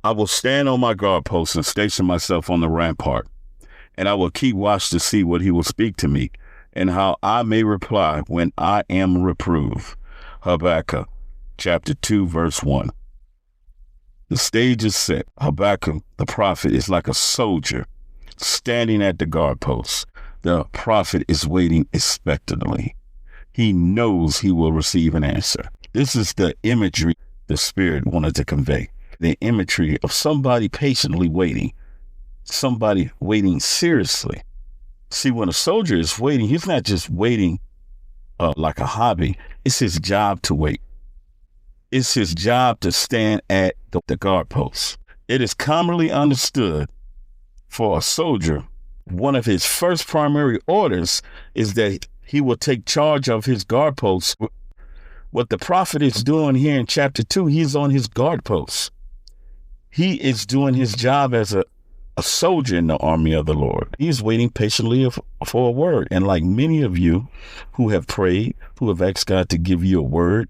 I will stand on my guard post and station myself on the rampart, and I will keep watch to see what he will speak to me, and how I may reply when I am reproved. Habakkuk chapter 2, verse 1. The stage is set. Habakkuk the prophet is like a soldier standing at the guard post. The prophet is waiting expectantly. He knows he will receive an answer. This is the imagery the Spirit wanted to convey. The imagery of somebody patiently waiting, somebody waiting seriously. See, when a soldier is waiting, he's not just waiting like a hobby. It's his job to wait. It's his job to stand at the guard post. It is commonly understood for a soldier, one of his first primary orders is that he will take charge of his guard post. What the prophet is doing here in chapter 2, he's on his guard post. He is doing his job as a soldier in the army of the Lord. He's waiting patiently for a word. And like many of you who have prayed, who have asked God to give you a word,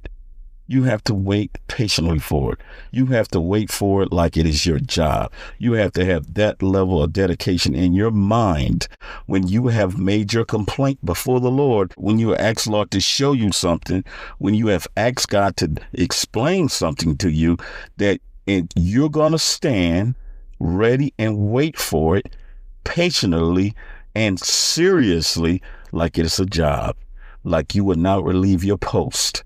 you have to wait patiently for it. You have to wait for it like it is your job. You have to have that level of dedication in your mind when you have made your complaint before the Lord, when you ask Lord to show you something, when you have asked God to explain something to you, that you're going to stand ready and wait for it patiently and seriously like it is a job, like you would not relieve your post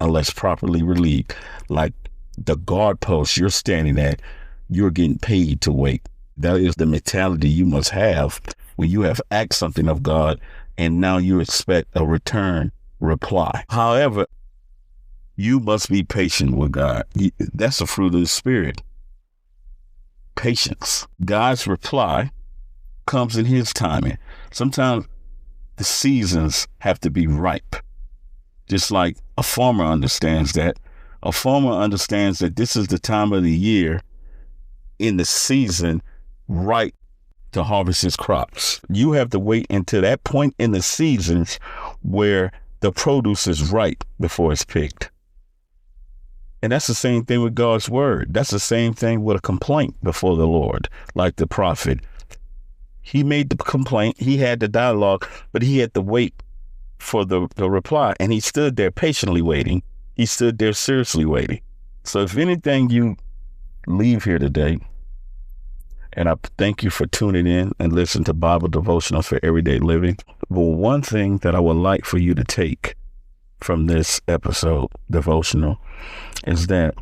unless properly relieved. Like the guard post you're standing at, you're getting paid to wait. That is the mentality you must have when you have asked something of God and now you expect a return reply. However, you must be patient with God. That's a fruit of the Spirit. Patience. God's reply comes in his timing. Sometimes the seasons have to be ripe. Just like a farmer understands that. A farmer understands that this is the time of the year in the season right to harvest his crops. You have to wait until that point in the seasons where the produce is ripe before it's picked. And that's the same thing with God's word. That's the same thing with a complaint before the Lord, like the prophet. He made the complaint, he had the dialogue, but he had to wait for the reply. And he stood there patiently waiting. He stood there seriously waiting. So if anything you leave here today, and I thank you for tuning in and listening to Bible Devotional for Everyday Living. But one thing that I would like for you to take from this episode devotional is that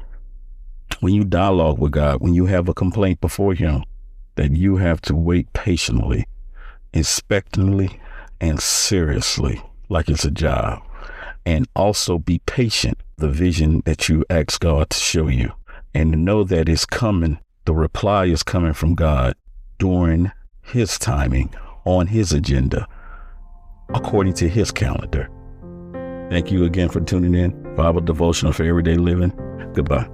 when you dialogue with God, when you have a complaint before him, that you have to wait patiently, expectantly, and seriously, like it's a job, and also be patient, the vision that you ask God to show you, and to know that it's coming. The reply is coming from God during his timing, on his agenda, according to his calendar. Thank you again for tuning in. Bible Devotional for Everyday Living. Goodbye.